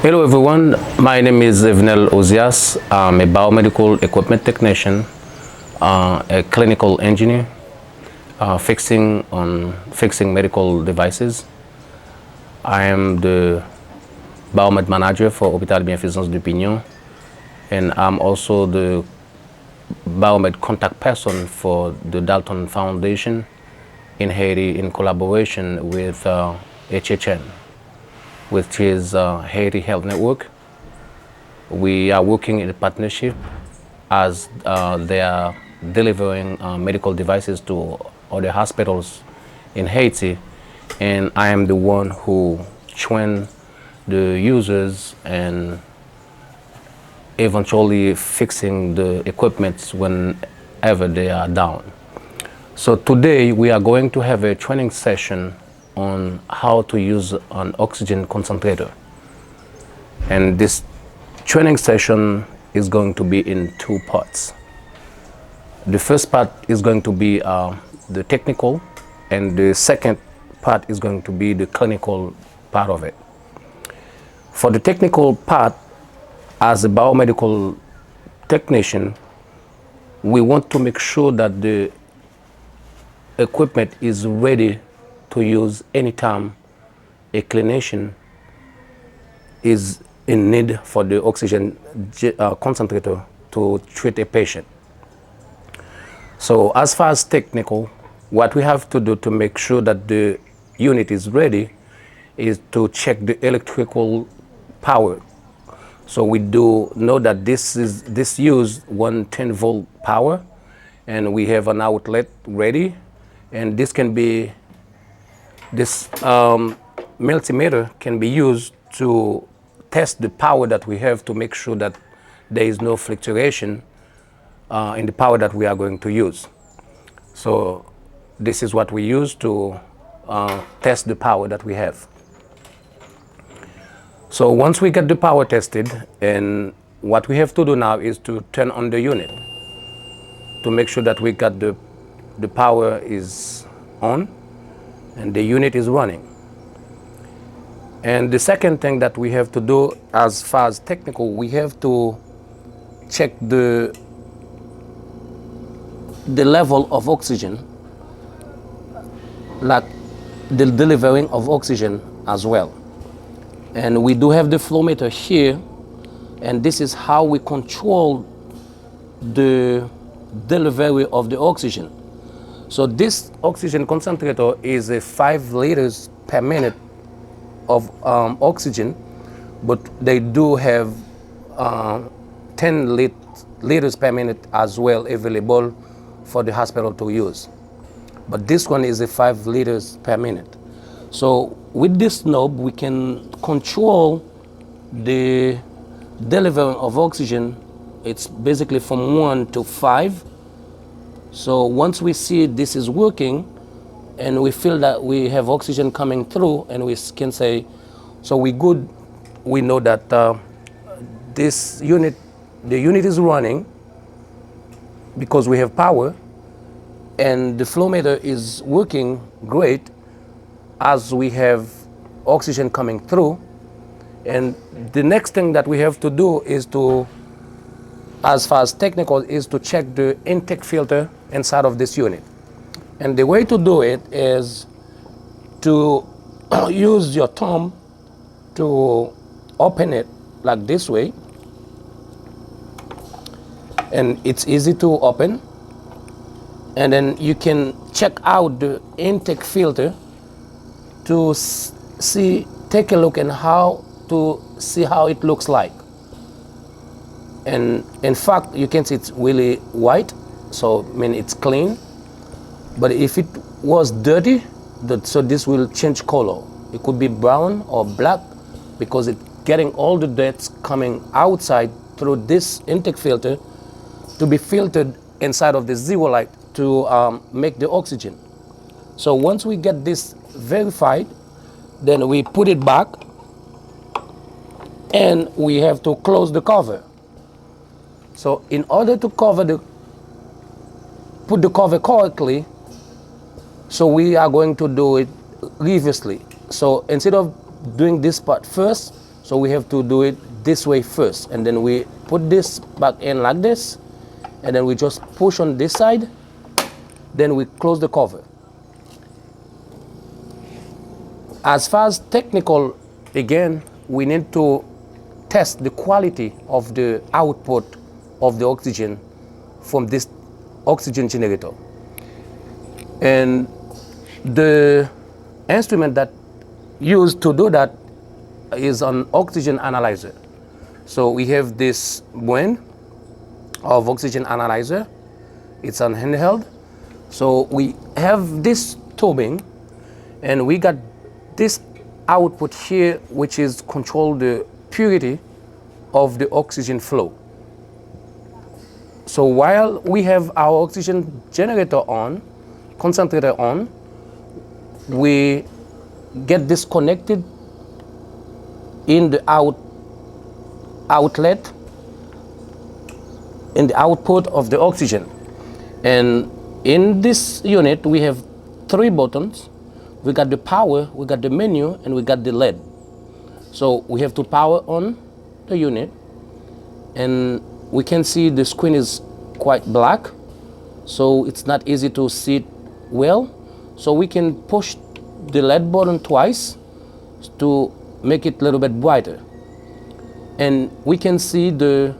Hello everyone, my name is Evnel Ozias. I'm a biomedical equipment technician, a clinical engineer, fixing medical devices. I am the biomed manager for Hôpital Bienfaisance du Pignon, and I'm also the biomed contact person for the Dalton Foundation in Haiti in collaboration with HHN, which is Haiti Health Network. We are working in a partnership as they are delivering medical devices to other hospitals in Haiti, and I am the one who train the users and eventually fixing the equipment whenever they are down. So today we are going to have a training session on how to use an oxygen concentrator. And this training session is going to be in two parts. The first part is going to be the technical, and the second part is going to be the clinical part of it. For the technical part, as a biomedical technician, we want to make sure that the equipment is ready to use anytime a clinician is in need for the oxygen concentrator to treat a patient. So as far as technical, what we have to do to make sure that the unit is ready is to check the electrical power. So we do know that this use 110 volt power, and we have an outlet ready, and this multimeter can be used to test the power that we have to make sure that there is no fluctuation in the power that we are going to use. So this is what we use to test the power that we have. So once we get the power tested, and what we have to do now is to turn on the unit to make sure that we got the power is on and the unit is running. And the second thing that we have to do as far as technical, we have to check the level of oxygen, like the delivering of oxygen as well. And we do have the flow meter here, and this is how we control the delivery of the oxygen. So this oxygen concentrator is a 5 liters per minute of oxygen, but they do have 10 liters per minute as well available for the hospital to use. But this one is a 5 liters per minute. So with this knob, we can control the delivery of oxygen. It's basically from 1 to 5. So once we see this is working, and we feel that we have oxygen coming through, and we can say, so we good, we know that the unit is running because we have power, and the flow meter is working great as we have oxygen coming through. And the next thing that we have to do is to, as far as technical, is to check the intake filter inside of this unit. And the way to do it is to use your thumb to open it like this way. And it's easy to open. And then you can check out the intake filter to take a look and to see how it looks like. And in fact, you can see it's really white, so I mean it's clean. But if it was dirty, so this will change color. It could be brown or black because it's getting all the dirt coming outside through this intake filter to be filtered inside of the zeolite to make the oxygen. So once we get this verified, then we put it back, and we have to close the cover. So in order to put the cover correctly, so we are going to do it reversely. So instead of doing this part first, So we have to do it this way first, and then we put this back in like this, and then we just push on this side, then we close the cover. As far as technical, again, we need to test the quality of the output of the oxygen from this oxygen generator. And the instrument that used to do that is an oxygen analyzer. So we have this brand of oxygen analyzer. It's an handheld. So we have this tubing, and we got this output here, which is control the purity of the oxygen flow. So while we have our oxygen generator on, concentrator on, we get this connected in the outlet, in the output of the oxygen. And in this unit, we have 3 buttons. We got the power, we got the menu, and we got the LED. So we have to power on the unit, and we can see the screen is quite black, so it's not easy to see it well. So we can push the LED button twice to make it a little bit brighter. And we can see the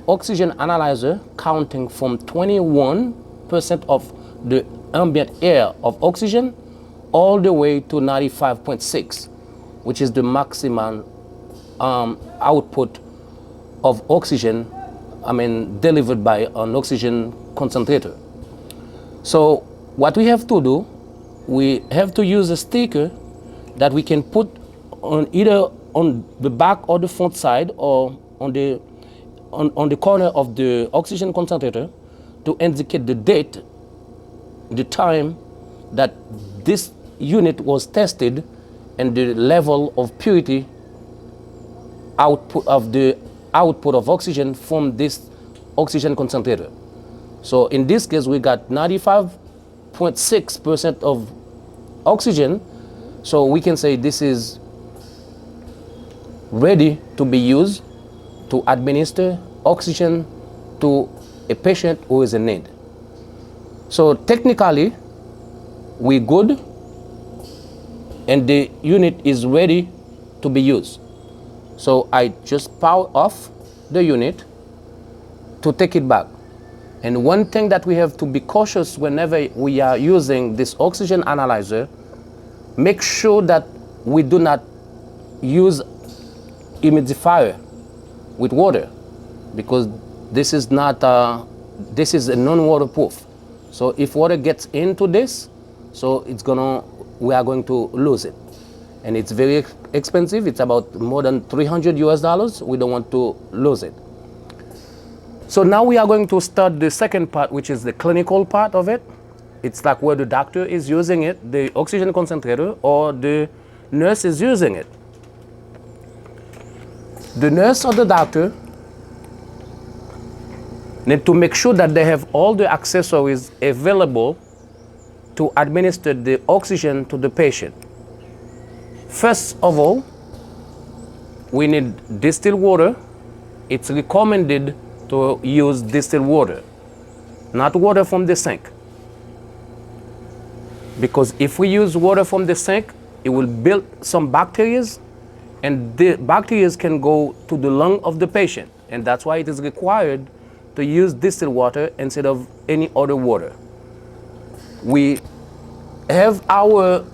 oxygen analyzer counting from 21% of the ambient air of oxygen all the way to 95.6, which is the maximum output of oxygen, delivered by an oxygen concentrator. So what we have to do, we have to use a sticker that we can put on either on the back or the front side, or on the corner of the oxygen concentrator, to indicate the date, the time that this unit was tested, and the level of purity output of the output of oxygen from this oxygen concentrator. So in this case, we got 95.6% of oxygen. So we can say this is ready to be used to administer oxygen to a patient who is in need. So technically, we're good, and the unit is ready to be used. So I just power off the unit to take it back. And one thing that we have to be cautious whenever we are using this oxygen analyzer, make sure that we do not use humidifier with water, because this is not this is a non-waterproof. So if water gets into this, so we are going to lose it, and it's very expensive. It's about more than $300 US. We don't want to lose it. So now we are going to start the second part, which is the clinical part of it. It's like where the doctor is using it, the oxygen concentrator, or the nurse is using it. The nurse or the doctor need to make sure that they have all the accessories available to administer the oxygen to the patient. First of all, we need distilled water. It's recommended to use distilled water, not water from the sink. Because if we use water from the sink, it will build some bacteria, and the bacteria can go to the lung of the patient. And that's why it is required to use distilled water instead of any other water. We have our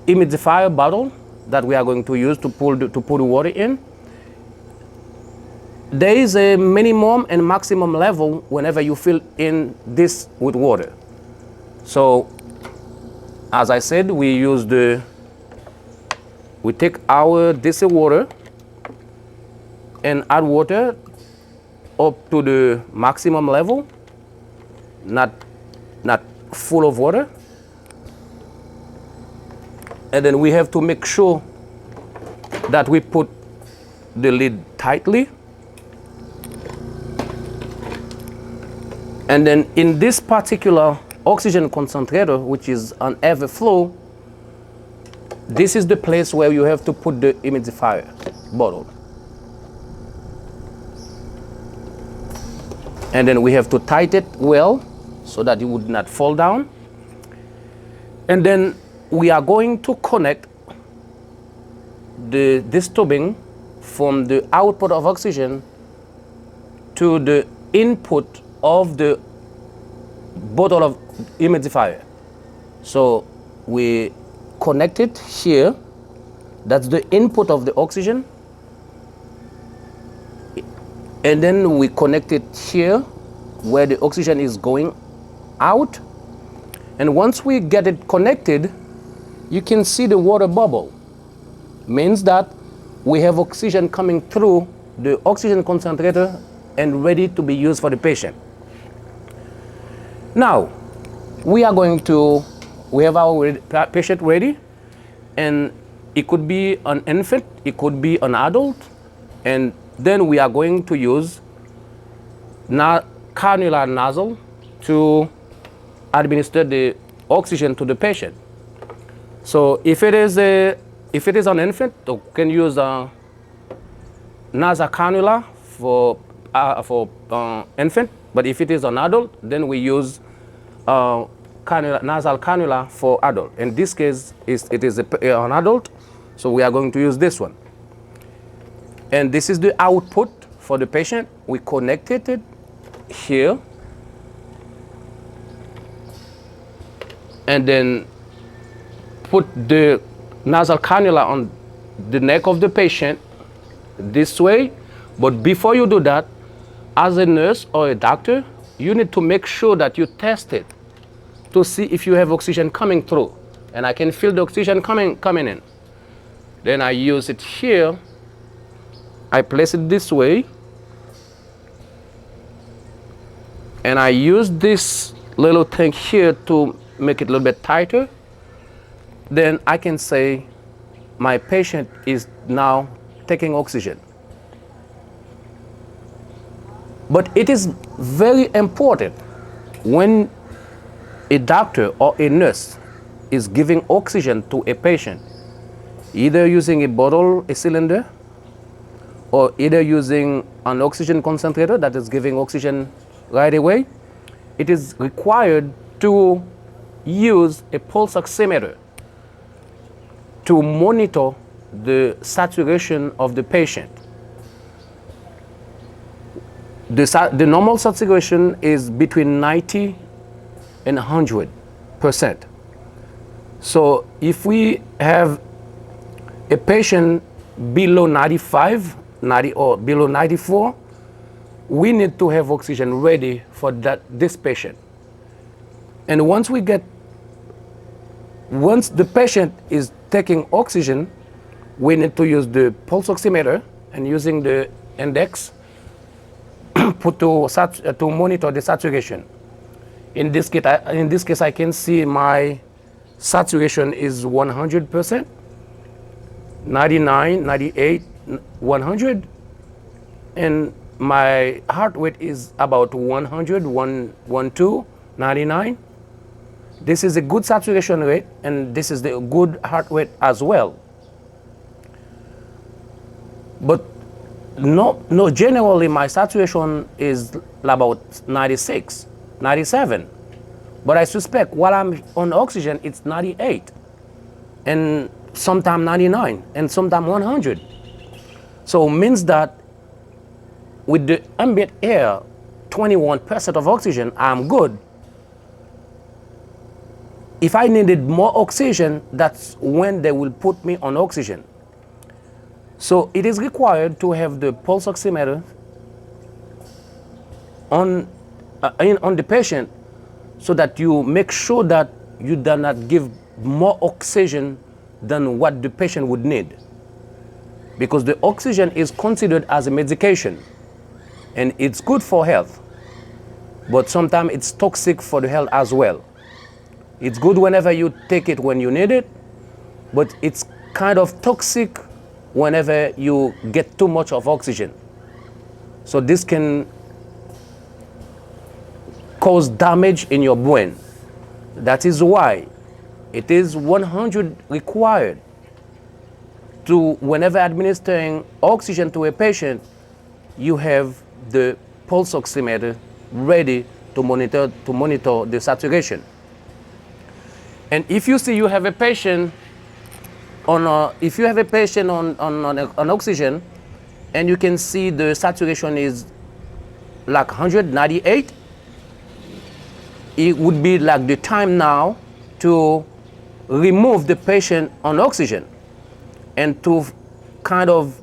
humidifier bottle that we are going to use to put the water in. There is a minimum and maximum level whenever you fill in this with water. So, as I said, we take our distilled water and add water up to the maximum level, not full of water. And then we have to make sure that we put the lid tightly. And then in this particular oxygen concentrator, which is an EverFlo, This is the place where you have to put the humidifier bottle. And then we have to tighten it well so that it would not fall down. And then we are going to connect this tubing from the output of oxygen to the input of the bottle of humidifier. So we connect it here. That's the input of the oxygen. And then we connect it here where the oxygen is going out. And once we get it connected, you can see the water bubble. Means that we have oxygen coming through the oxygen concentrator and ready to be used for the patient. Now, we have our patient ready, and it could be an infant, it could be an adult, and then we are going to use cannula nozzle to administer the oxygen to the patient. So if it is an infant, we can use a nasal cannula for infant. But if it is an adult, then we use nasal cannula for adult. In this case, it is an adult, so we are going to use this one. And this is the output for the patient. We connected it here. And then put the nasal cannula on the neck of the patient this way. But before you do that, as a nurse or a doctor, you need to make sure that you test it to see if you have oxygen coming through. And I can feel the oxygen coming in. Then I use it here. I place it this way. And I use this little thing here to make it a little bit tighter. Then I can say my patient is now taking oxygen. But it is very important when a doctor or a nurse is giving oxygen to a patient, either using a bottle, a cylinder, or either using an oxygen concentrator that is giving oxygen right away, it is required to use a pulse oximeter to monitor the saturation of the patient. The normal saturation is between 90 and 100%. So if we have a patient below 95, 90 or below 94, we need to have oxygen ready for this patient. And once the patient is taking oxygen, we need to use the pulse oximeter and using the index to monitor the saturation. In this case, I can see my saturation is 100%, 99, 98, 100, and my heart rate is about 100, 112, 99. This is a good saturation rate, and this is the good heart rate as well. But no, generally my saturation is about 96, 97. But I suspect while I'm on oxygen, it's 98, and sometimes 99, and sometimes 100. So it means that with the ambient air, 21% of oxygen, I'm good. If I needed more oxygen, that's when they will put me on oxygen. So it is required to have the pulse oximeter on the patient so that you make sure that you do not give more oxygen than what the patient would need. Because the oxygen is considered as a medication and it's good for health, but sometimes it's toxic for the health as well. It's good whenever you take it when you need it, but it's kind of toxic whenever you get too much of oxygen. So this can cause damage in your brain. That is why it is 100 required to whenever administering oxygen to a patient, you have the pulse oximeter ready to monitor the saturation. And if you see you have a patient on on oxygen, and you can see the saturation is like 198, it would be like the time now to remove the patient on oxygen and to kind of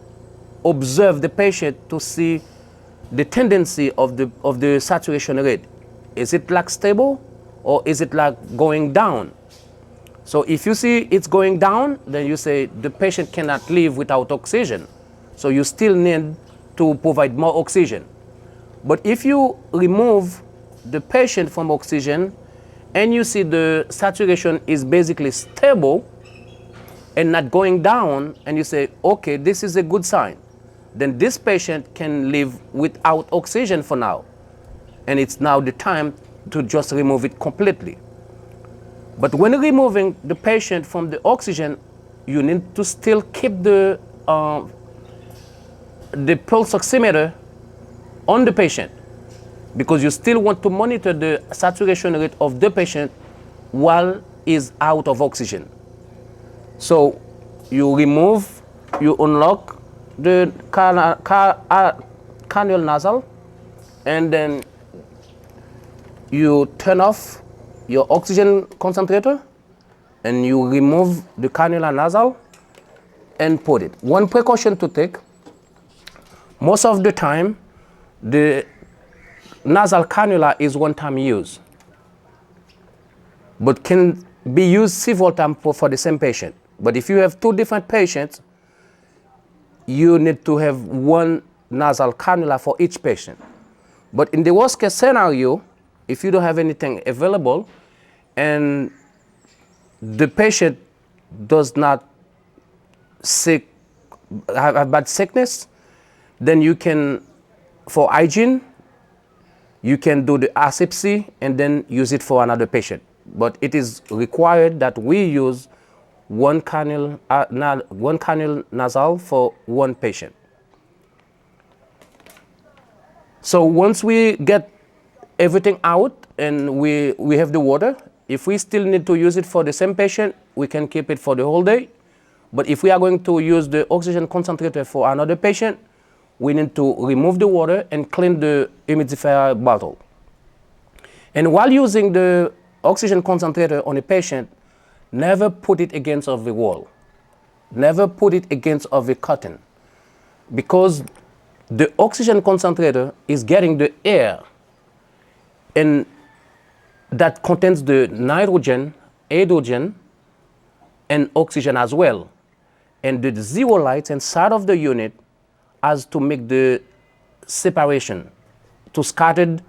observe the patient to see the tendency of the saturation rate. Is it like stable or is it like going down? So if you see it's going down, then you say the patient cannot live without oxygen. So you still need to provide more oxygen. But if you remove the patient from oxygen and you see the saturation is basically stable and not going down, and you say, okay, this is a good sign, then this patient can live without oxygen for now. And it's now the time to just remove it completely. But when removing the patient from the oxygen, you need to still keep the pulse oximeter on the patient, because you still want to monitor the saturation rate of the patient while he's out of oxygen. So you unlock the cannula nasal, and then you turn off your oxygen concentrator, and you remove the cannula nasal and put it. One precaution to take: most of the time, the nasal cannula is one-time use, but can be used several times for the same patient. But if you have two different patients, you need to have one nasal cannula for each patient. But in the worst case scenario, if you don't have anything available and the patient does not have bad sickness, then you can, for hygiene, you can do the asepsy and then use it for another patient. But it is required that we use one cannula nasal for one patient. So once we get everything out and we have the water, if we still need to use it for the same patient, we can keep it for the whole day. But if we are going to use the oxygen concentrator for another patient, we need to remove the water and clean the humidifier bottle. And while using the oxygen concentrator on a patient, never put it against the wall. Never put it against the curtain, because the oxygen concentrator is getting the air, and that contains the nitrogen, hydrogen, and oxygen as well. And the zero lights inside of the unit has to make the separation, to scatter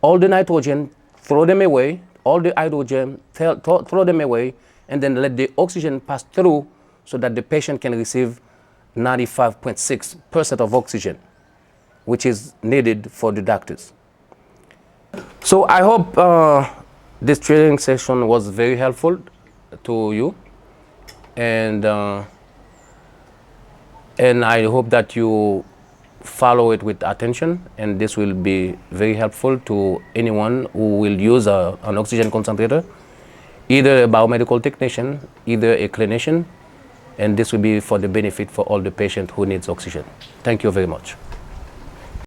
all the nitrogen, throw them away, all the hydrogen, throw them away, and then let the oxygen pass through so that the patient can receive 95.6% of oxygen, which is needed for the doctors. So I hope this training session was very helpful to you, and I hope that you follow it with attention, and this will be very helpful to anyone who will use an oxygen concentrator, either a biomedical technician, either a clinician, and this will be for the benefit for all the patients who needs oxygen. Thank you very much.